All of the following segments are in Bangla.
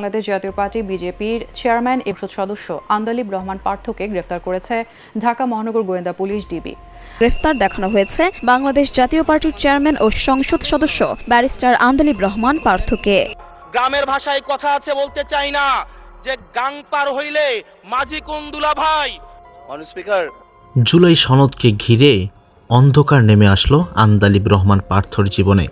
বাংলাদেশ জাতীয় পার্টি বিজেপির চেয়ারম্যান সংসদ সদস্য আন্দালিব রহমান পার্থকে গ্রেফতার করেছে ঢাকা মহানগর গোয়েন্দা পুলিশ ডিবি। গ্রেফতার দেখানো হয়েছে বাংলাদেশ জাতীয় পার্টির চেয়ারম্যান ও সংসদ সদস্য ব্যারিস্টার আন্দালিব রহমান পার্থকে। গ্রামের ভাষায় কথা আছে বলতে চাই না যে গাং পার হইলে মাঝি কোন দুলা ভাই। স্পিকার, জুলাই সনদকে ঘিরে অন্ধকার নেমে আসলো আন্দালিব রহমান পার্থর জীবনে।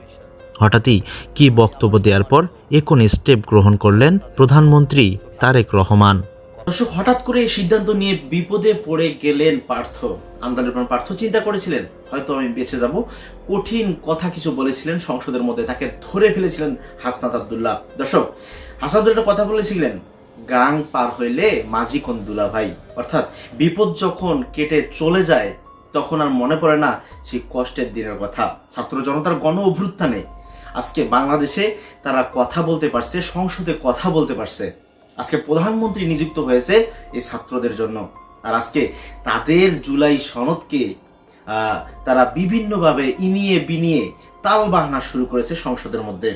হঠাৎই কি বক্তব্য দেওয়ার পর কোন স্টেপ গ্রহণ করলেন প্রধানমন্ত্রী তারেক রহমান। দর্শক, হঠাৎ করে এই সিদ্ধান্ত নিয়ে বিপদে পড়ে গেলেন পার্থ। আন্দালিব রহমান পার্থ চিন্তা করেছিলেন হয়তো আমি বেঁচে যাব। কঠিন কথা কিছু বলেছিলেন সংসদের মধ্যে, তাকে ধরে ফেলেছিলেন হাসনাত আব্দুল্লাহ। দর্শক, হাসনাত আব্দুল্লাহ কথা বলেছিলেন গাং পার হইলে মাঝি কোন দুলা ভাই, অর্থাৎ বিপদ যখন কেটে চলে যায় তখন আর মনে পড়ে না সেই কষ্টের দিনের কথা। ছাত্র জনতার গণ অভ্যুত্থানে আজকে বাংলাদেশে তারা কথা বলতে পারছে, সংসদে কথা বলতে পারছে। আজকে প্রধানমন্ত্রী নিযুক্ত হয়েছে এই ছাত্রদের জন্য। আর আজকে তাদের জুলাই সনদকে তারা বিভিন্নভাবে ইনিয়ে বিনিয়ে তাল বাহানা শুরু করেছে সংসদের মধ্যে।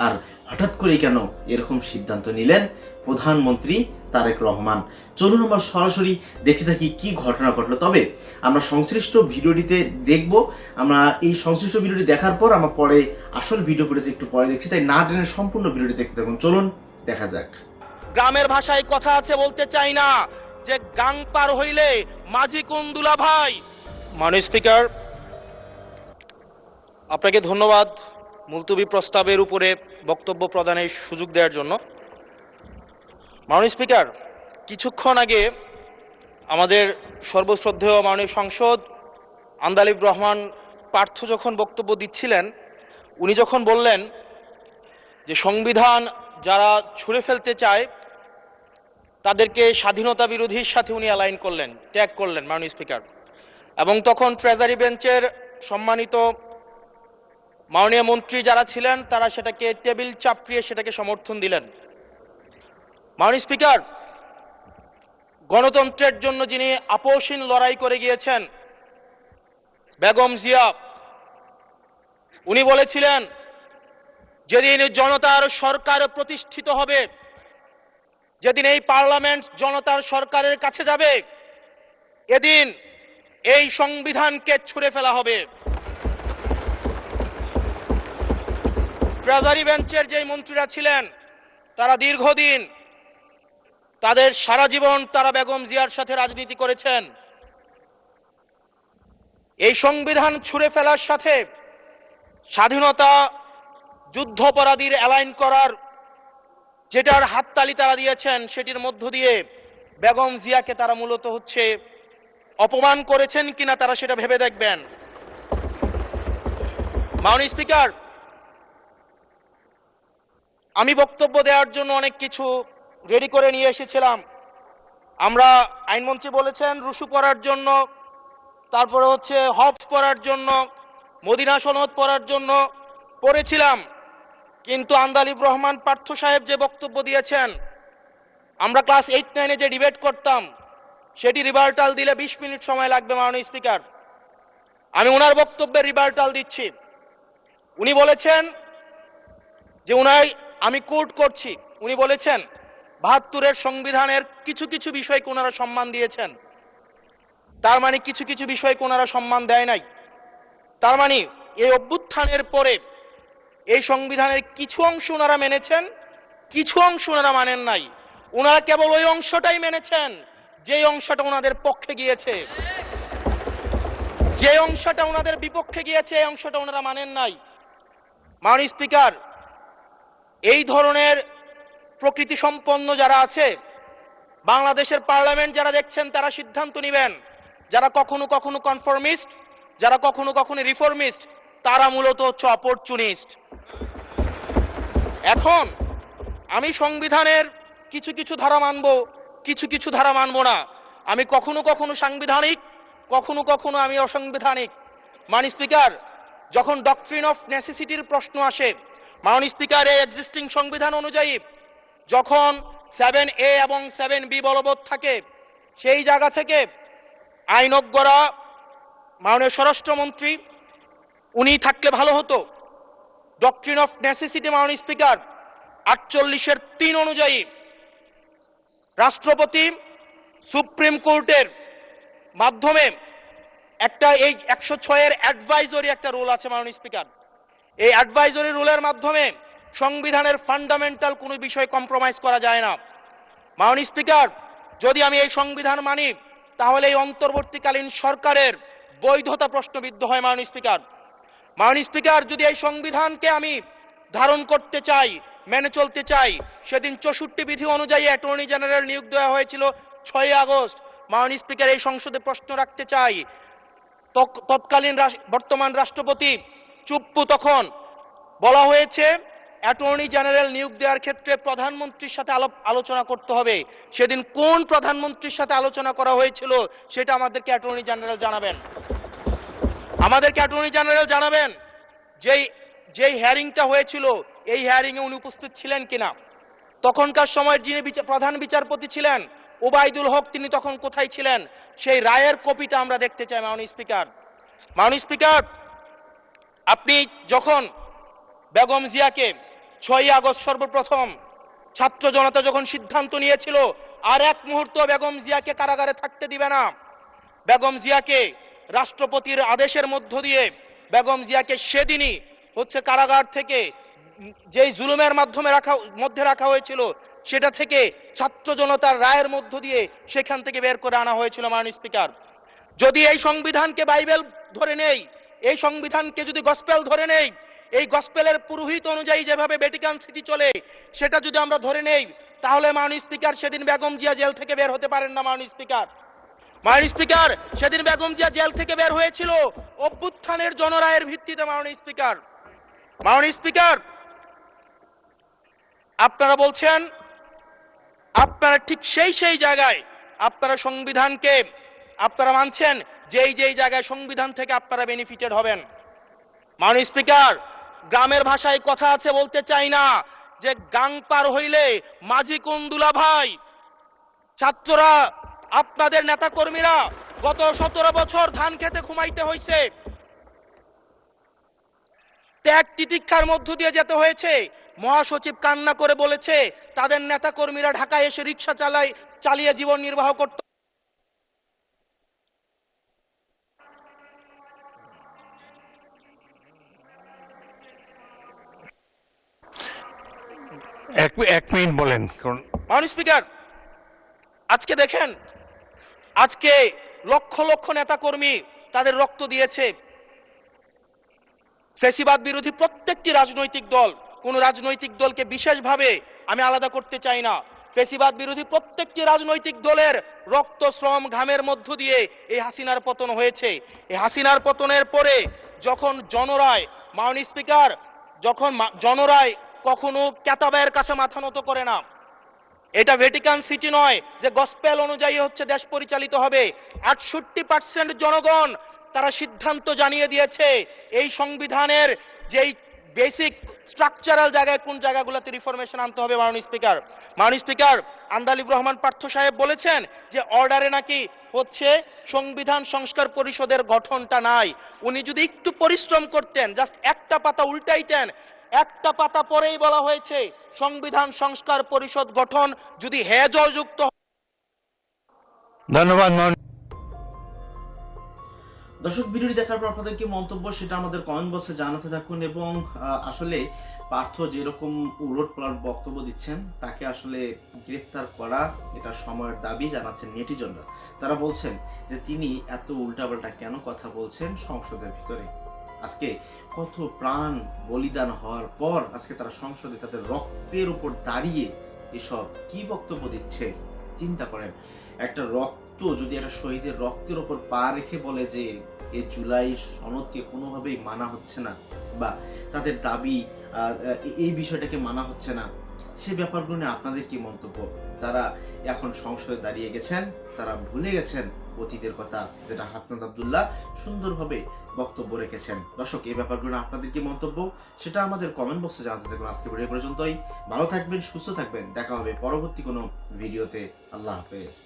আর হঠাৎ করে কেন এরকম সিদ্ধান্ত নিলেন প্রধানমন্ত্রী তারেক রহমান? চলুন আমরা সরাসরি দেখে থাকি কি ঘটনা ঘটলো। তবে আমরা সংশ্লিষ্ট ভিডিওটিতে দেখব। আমরা এই সংশ্লিষ্ট ভিডিওটি দেখার পর আমরা পরে আসল ভিডিও করেছি একটু পরে দেখছি, তাই না টেনে সম্পূর্ণ ভিডিওটি দেখতে থাকুন। চলুন দেখা যাক। গ্রামের ভাষায় কথা আছে বলতে চাই না যে গাং পার হইলে মাঝি কোন দুলা ভাই। মাননীয় স্পিকার, আপনাকে ধন্যবাদ মুলতবি প্রস্তাবের উপরে বক্তব্য প্রদানের সুযোগ দেওয়ার জন্য। মাননীয় স্পিকার, কিছুক্ষণ আগে আমাদের সর্বশ্রদ্ধেয় মাননীয় সাংসদ আন্দালিব রহমান পার্থ যখন বক্তব্য দিচ্ছিলেন, উনি যখন বললেন যে সংবিধান যারা ছুঁড়ে ফেলতে চায় তাদেরকে স্বাধীনতা বিরোধীর সাথে উনি অ্যালাইন করলেন, ট্যাগ করলেন মাননীয় স্পিকার। এবং তখন ট্রেজারি বেঞ্চের সম্মানিত মাননীয় মন্ত্রী যারা ছিলেন তারা সেটাকে টেবিল চাপড়িয়ে সেটাকে সমর্থন দিলেন। মাননীয় স্পিকার, গণতন্ত্রের জন্য যিনি আপোষহীন লড়াই করে গিয়েছেন বেগম জিয়া, উনি বলেছিলেন যেদিন জনতার সরকার প্রতিষ্ঠিত হবে, যেদিন এই পার্লামেন্ট জনতার সরকারের কাছে যাবে, এদিন এই সংবিধানকে ছুঁড়ে ফেলা হবে। ট্রেজারি বেঞ্চের যে মন্ত্রীরা ছিলেন তারা দীর্ঘদিন, তাদের সারা জীবন তারা বেগম জিয়ার সাথে রাজনীতি করেছেন। এই সংবিধান ছুঁড়ে ফেলার সাথে স্বাধীনতা যুদ্ধাপরাধীর অ্যালাইন করার যেটার হাততালি তারা দিয়েছেন, সেটির মধ্য দিয়ে বেগম জিয়াকে তারা মূলত হচ্ছে অপমান করেছেন কিনা তারা সেটা ভেবে দেখবেন। মাননীয় স্পিকার, আমি বক্তব্য দেওয়ার জন্য অনেক কিছু রেডি করে নিয়ে এসেছিলাম। আমরা আইনমন্ত্রী বলেছেন রুশু পড়ার জন্য, তারপরে হচ্ছে হবস পড়ার জন্য, মদিনা সনদ পড়ার জন্য পড়েছিলাম। কিন্তু আন্দালিব রহমান পার্থ সাহেব যে বক্তব্য দিয়েছেন, আমরা ক্লাস 8-9-এ যে ডিবেট করতাম সেটি রিভার্টাল দিলে 20 মিনিট সময় লাগবে। মাননীয় স্পিকার, আমি ওনার বক্তব্যের রিভার্টাল দিচ্ছি। উনি বলেছেন যে আমি কোট করছি, উনি বলেছেন ৭২-এর সংবিধানের কিছু কিছু বিষয়কে ওনারা সম্মান দিয়েছেন। তার মানে কিছু কিছু বিষয়কে ওনারা সম্মান দেয় নাই। তার মানে এই অভ্যুত্থানের পরে এই সংবিধানের কিছু অংশ ওনারা মেনেছেন, কিছু অংশ ওনারা মানেন নাই। ওনারা কেবল ওই অংশটাই মেনেছেন যে অংশটা ওনাদের পক্ষে গিয়েছে, যে অংশটা ওনাদের বিপক্ষে গিয়েছে এই অংশটা ওনারা মানেন নাই। মাননীয় স্পিকার, এই ধরনের প্রকৃতি সম্পন্ন যারা আছে বাংলাদেশের পার্লামেন্ট যারা দেখছেন তারা সিদ্ধান্ত নেবেন। যারা কখনো কখনো কনফর্মিস্ট, যারা কখনো কখনো রিফর্মিস্ট, তারা মূলত হচ্ছে অপরচুনিস্ট। এখন আমি সংবিধানের কিছু কিছু ধারা মানব, কিছু কিছু ধারা মানব না। আমি কখনো কখনো সাংবিধানিক, কখনো কখনো আমি অসাংবিধানিক। মাননীয় স্পিকার, যখন ডক্ট্রিন অফ নেসেসিটির প্রশ্ন আসে, মাননীয় স্পিকার, এই এক্সিস্টিং সংবিধান অনুযায়ী যখন 7A এবং 7B বলবৎ থাকে, সেই জায়গা থেকে আইনজ্ঞরা, মাননীয় স্বরাষ্ট্রমন্ত্রী উনি থাকলে ভালো হতো। ডক্ট্রিন অফ নেসেসিটি, মাননীয় স্পিকার, 48(3) অনুযায়ী রাষ্ট্রপতি সুপ্রিম কোর্টের মাধ্যমে একটা এই 106 অ্যাডভাইজরি একটা রুল আছে মাননীয় স্পিকার। এই অ্যাডভাইজরি রুলের মাধ্যমে সংবিধানের ফান্ডামেন্টাল কোনো বিষয় কম্প্রোমাইজ করা যায় না। মাননীয় স্পিকার, যদি আমি এই সংবিধান মানি তাহলে এই অন্তর্বর্তীকালীন সরকারের বৈধতা প্রশ্নবিদ্ধ হয়। মাননীয় স্পিকার, যদি এই সংবিধানকে আমি ধারণ করতে চাই, মেনে চলতে চাই, সেদিন 64 বিধি অনুযায়ী অ্যাটর্নি জেনারেল নিয়োগ দেওয়া হয়েছিল 6 আগস্ট। মাননীয় স্পিকার, এই সংসদে প্রশ্ন রাখতে চাই, তৎকালীন বর্তমান রাষ্ট্রপতি চুপ্পু, তখন বলা হয়েছে অ্যাটর্নি জেনারেল নিয়োগ দেওয়ার ক্ষেত্রে প্রধানমন্ত্রীর সাথে আলোচনা করতে হবে। সেদিন কোন প্রধানমন্ত্রীর সাথে আলোচনা করা হয়েছিল সেটা আমাদেরকে অ্যাটর্নি জেনারেল জানাবেন। যেই হিয়ারিংটা হয়েছিল এই হিয়ারিংয়ে উনি উপস্থিত ছিলেন কিনা, তখনকার সময় যিনি প্রধান বিচারপতি ছিলেন ওবায়দুল হক, তিনি তখন কোথায় ছিলেন, সেই রায়ের কপিটা আমরা দেখতে চাই। মাননীয় স্পিকার, আপনি যখন বেগম জিয়াকে 6 আগস্ট সর্বপ্রথম ছাত্র জনতা যখন সিদ্ধান্ত নিয়েছিল আর এক মুহূর্ত বেগম জিয়াকে কারাগারে থাকতে দিবে না, বেগম জিয়াকে রাষ্ট্রপতির আদেশের মধ্য দিয়ে বেগম জিয়াকে সেদিনই কারাগার থেকে যেই জুলুমের মধ্যে রাখা হয়েছিল সেটা থেকে ছাত্র জনতার রায়ের মধ্য দিয়ে সেখান থেকে বের করে আনা হয়েছিল। মাননীয় স্পিকার, যদি এই সংবিধানকে বাইবেল ধরে নেই, এই সংবিধানকে যদি গসপেল ধরে নেই, এই গসপেলের পুরোহিত অনুযায়ী যেভাবে ভ্যাটিকান সিটি চলে সেটা যদি আমরা ধরে নেই, তাহলে মাননীয় স্পিকার সেদিন বেগম জিয়া জেল থেকে বের হতে পারেন না। মাননীয় স্পিকার, সেদিন বেগম জিয়া জেল থেকে বের হয়েছিল অভ্যুত্থানের জনরায়ের ভিত্তিতে। মাননীয় স্পিকার, আপনারা বলছেন আপনারা ঠিক সেই জায়গায় আপনারা সংবিধানকে আপনারা মানছেন যেই জায়গায় সংবিধান থেকে আপনারা বেনিফিটেড হবেন। মাননীয় স্পিকার, গ্রামের ভাষায় কথা আছে, বলতে চাই না, যে গাং পার হইলে মাঝি কুন্দুলা ভাই। ছাত্ররা, আপনাদের নেতা কর্মীরা গত 17 বছর ধান খেতে ঘুমাইতে হয়েছে, ত্যাগ তিতিক্ষার মধ্য দিয়ে যেতে হয়েছে। মহাসচিব কান্না করে বলেছে তাদের নেতা কর্মীরা ঢাকায় এসে রিক্সা চালিয়ে জীবন নির্বাহ করত। এক মিনিট বলেন। মাননীয় স্পিকার, আজকে দেখেন, আজকে লক্ষ লক্ষ নেতা কর্মী তাদের রক্ত দিয়েছে। ফ্যাসিবাদ বিরোধী প্রত্যেকটি রাজনৈতিক দল, কোন রাজনৈতিক দলকে বিশেষভাবে আমি আলাদা করতে চাই না, ফ্যাসিবাদ বিরোধী প্রত্যেকটি রাজনৈতিক দলের রক্ত, শ্রম, ঘামের মধ্য দিয়ে এই হাসিনার পতন হয়েছে। এই হাসিনার পতনের পরে যখন জনরায়, মাননীয় স্পিকার, যখন জনরায় কখনো কেতাবের কাছে মাথা নত করে না। এটা ভ্যাটিকান সিটি নয় যে গসপেল অনুযায়ী দেশ পরিচালিত হবে। 68% জনগণ তারা সিদ্ধান্ত জানিয়ে দিয়েছে এই সংবিধানের যেই বেসিক স্ট্রাকচারাল জায়গায় কোন জায়গাগুলোতে রিফরমেশন আনতে হবে। মাননীয় স্পিকার, আন্দালিব রহমান পার্থ সাহেব বলেছেন যে অর্ডারে নাকি সংবিধান সংস্কার পরিষদের গঠনটা নাই। উনি যদি একটু পরিশ্রম করতেন, জাস্ট একটা পাতা উল্টাইতেন, একটা পাতা পরেই বলা হয়েছে সংবিধান সংস্কার পরিষদ গঠন যদি জয়যুক্ত। ধন্যবাদ। দর্শক, ভিডিওটি দেখার পর আপনাদের কি মন্তব্য সেটা আমাদের কমেন্ট বক্সে জানাতে থাকুন। এবং আসলে পার্থ যেরকম উলটপালট বক্তব্য দিচ্ছেন তাকে আসলে গ্রেফতার করা এটা সময়ের দাবি জানাচ্ছেন নেটিজনরা। তারা বলছেন যে তিনি এত উল্টাপাল্টা কেন কথা বলছেন সংসদের ভিতরে। আজকে কত প্রাণ বলিদান হওয়ার পর আজকে তারা সংসদে তাদের রক্তের উপর দাঁড়িয়ে এসব কি বক্তব্য দিচ্ছে চিন্তা করেন। একটা রক্ত, যদি একটা শহীদের রক্তের উপর পা রেখে বলে যে এই জুলাই সনদকে কোনোভাবেই মানা হচ্ছে না বা তাদের দাবি এই বিষয়টাকে মানা হচ্ছে না, সে ব্যাপারগুলো নিয়ে আপনাদের কি মন্তব্য? তারা এখন সংসদে দাঁড়িয়ে গেছেন, তারা ভুলে গেছেন অতীতের কথা, যেটা হাসনাত আব্দুল্লাহ সুন্দরভাবে বক্তব্য রেখেছেন। দর্শক, এই ব্যাপারগুলো আপনাদের কি মন্তব্য সেটা আমাদের কমেন্ট বক্সে জানাতে থাকুন। আজকে ভিডিও পর্যন্তই। ভালো থাকবেন, সুস্থ থাকবেন, দেখা হবে পরবর্তী কোনো ভিডিওতে। আল্লাহ হাফেজ।